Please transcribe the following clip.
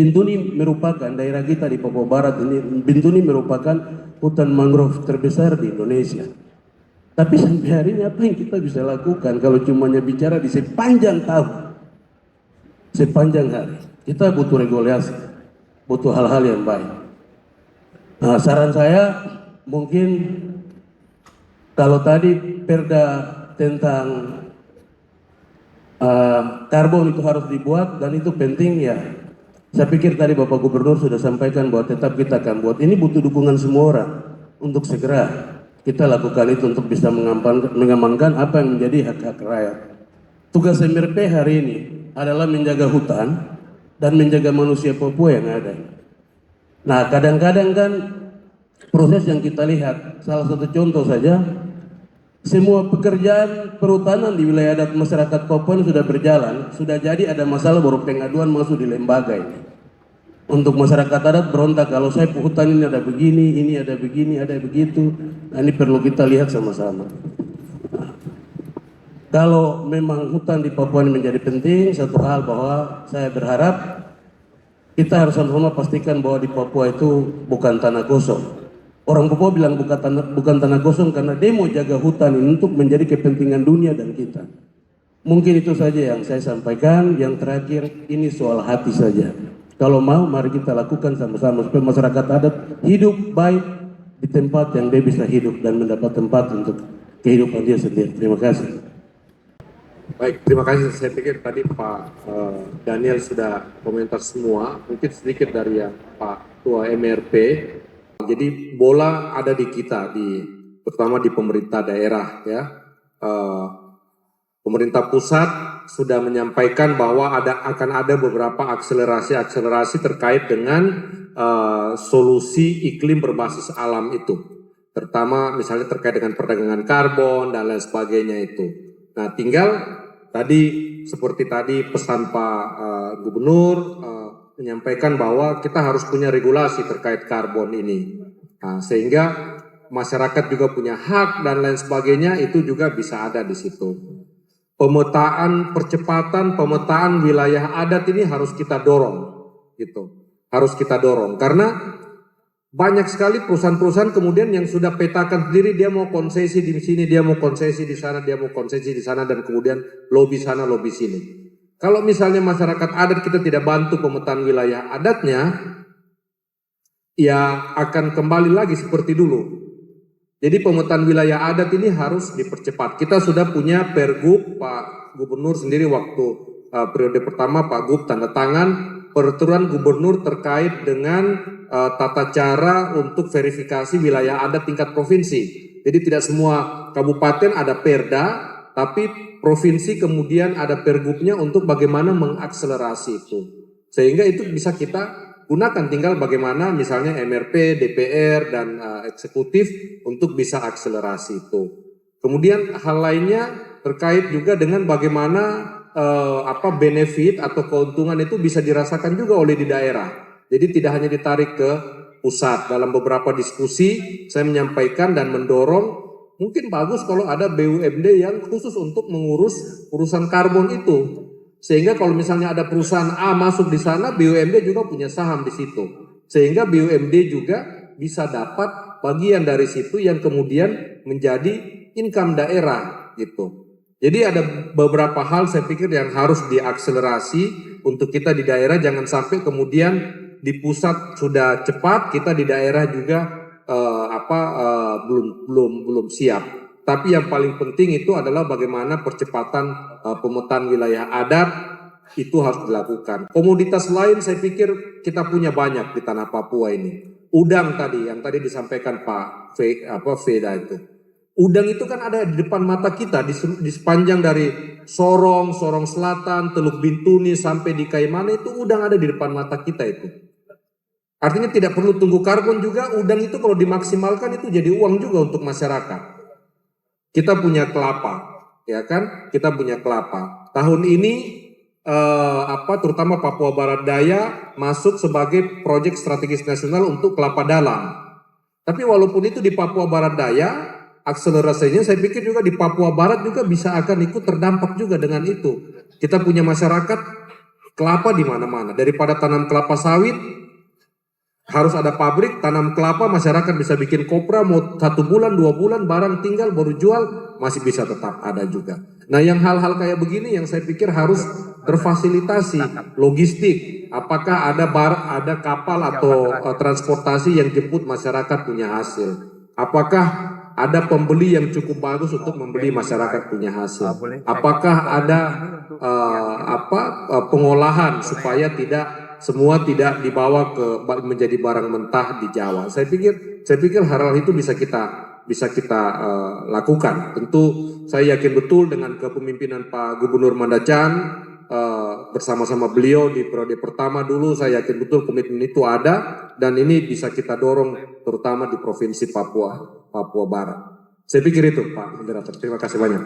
Bintuni merupakan daerah kita di Papua Barat ini, Bintuni merupakan hutan mangrove terbesar di Indonesia. Tapi sampai hari ini apa yang kita bisa lakukan kalau cumanya bicara di sepanjang tahun, sepanjang hari? Kita butuh regulasi, butuh hal-hal yang baik. Nah, saran saya mungkin kalau tadi perda tentang karbon itu harus dibuat dan itu penting ya. Saya pikir tadi Bapak Gubernur sudah sampaikan bahwa tetap kita akan buat. Ini butuh dukungan semua orang untuk segera kita lakukan itu untuk bisa mengamankan apa yang menjadi hak-hak rakyat. Tugas MRP hari ini adalah menjaga hutan dan menjaga manusia Papua yang ada. Nah, kadang-kadang kan proses yang kita lihat, salah satu contoh saja, semua pekerjaan perhutanan di wilayah adat masyarakat Papua ini sudah berjalan, sudah jadi ada masalah baru pengaduan masuk di lembaga ini. Untuk masyarakat adat berontak kalau saya hutan ini ada begini, ini ada begini, ada begitu. Nah, ini perlu kita lihat sama-sama. Nah, kalau memang hutan di Papua ini menjadi penting, satu hal bahwa saya berharap kita harus sama-sama pastikan bahwa di Papua itu bukan tanah kosong. Orang Papua bilang bukan tanah kosong karena dia mau jaga hutan ini untuk menjadi kepentingan dunia dan kita. Mungkin itu saja yang saya sampaikan. Yang terakhir ini soal hati saja. Kalau mau mari kita lakukan sama-sama supaya masyarakat adat hidup baik di tempat yang dia bisa hidup dan mendapat tempat untuk kehidupan dia sendiri. Terima kasih. Baik, terima kasih. Saya pikir tadi Pak Daniel sudah komentar semua. Mungkin sedikit dari yang Pak Ketua MRP. Jadi bola ada di kita, terutama di pemerintah daerah ya. Pemerintah pusat sudah menyampaikan bahwa akan ada beberapa akselerasi terkait dengan solusi iklim berbasis alam itu, terutama misalnya terkait dengan perdagangan karbon dan lain sebagainya itu. Nah, tinggal tadi seperti tadi pesan Pak Gubernur menyampaikan bahwa kita harus punya regulasi terkait karbon ini. Nah, sehingga masyarakat juga punya hak dan lain sebagainya itu juga bisa ada di situ. Percepatan pemetaan wilayah adat ini harus kita dorong, gitu. Harus kita dorong karena banyak sekali perusahaan-perusahaan kemudian yang sudah petakan sendiri dia mau konsesi di sini, dia mau konsesi di sana, dia mau konsesi di sana dan kemudian lobby sana, lobby sini. Kalau misalnya masyarakat adat kita tidak bantu pemetaan wilayah adatnya, ya akan kembali lagi seperti dulu. Jadi pemetaan wilayah adat ini harus dipercepat. Kita sudah punya Pergub, Pak Gubernur sendiri waktu periode pertama Pak Gub tanda tangan peraturan gubernur terkait dengan tata cara untuk verifikasi wilayah adat tingkat provinsi. Jadi tidak semua kabupaten ada perda, tapi provinsi kemudian ada pergubnya untuk bagaimana mengakselerasi itu. Sehingga itu bisa kita gunakan, tinggal bagaimana misalnya MRP, DPR, dan eksekutif untuk bisa akselerasi itu. Kemudian hal lainnya terkait juga dengan bagaimana benefit atau keuntungan itu bisa dirasakan juga oleh di daerah. Jadi tidak hanya ditarik ke pusat. Dalam beberapa diskusi saya menyampaikan dan mendorong mungkin bagus kalau ada BUMD yang khusus untuk mengurus urusan karbon itu. Sehingga kalau misalnya ada perusahaan A masuk di sana, BUMD juga punya saham di situ. Sehingga BUMD juga bisa dapat bagian dari situ yang kemudian menjadi income daerah gitu. Jadi ada beberapa hal saya pikir yang harus diakselerasi untuk kita di daerah, jangan sampai kemudian di pusat sudah cepat, kita di daerah juga belum siap. Tapi yang paling penting itu adalah bagaimana percepatan pemetaan wilayah adat itu harus dilakukan. Komoditas lain saya pikir kita punya banyak di tanah Papua ini. Udang tadi yang tadi disampaikan Pak Veda itu. Udang itu kan ada di depan mata kita di sepanjang dari Sorong Selatan, Teluk Bintuni sampai di Kaimana itu udang ada di depan mata kita itu. Artinya tidak perlu tunggu karbon juga, udang itu kalau dimaksimalkan itu jadi uang juga untuk masyarakat. Kita punya kelapa, ya kan? Kita punya kelapa. Tahun ini terutama Papua Barat Daya masuk sebagai proyek strategis nasional untuk kelapa dalam. Tapi walaupun itu di Papua Barat Daya, akselerasinya saya pikir juga di Papua Barat juga bisa akan ikut terdampak juga dengan itu. Kita punya masyarakat Kelapa di mana-mana. Daripada tanam kelapa sawit, harus ada pabrik, tanam kelapa, masyarakat bisa bikin kopra, mau 1 bulan, 2 bulan, barang tinggal, baru jual, masih bisa tetap ada juga. Nah yang hal-hal kayak begini yang saya pikir harus terfasilitasi, logistik. Apakah ada kapal atau transportasi yang jemput masyarakat punya hasil? Apakah ada pembeli yang cukup bagus untuk membeli masyarakat punya hasil? Apakah ada pengolahan supaya semua tidak dibawa menjadi barang mentah di Jawa? Saya pikir hal-hal itu bisa kita lakukan. Tentu saya yakin betul dengan kepemimpinan Pak Gubernur Mandacan bersama-sama beliau di periode pertama dulu, saya yakin betul komitmen itu ada dan ini bisa kita dorong terutama di Provinsi Papua Barat. Saya pikir itu Pak Moderator. Terima kasih banyak.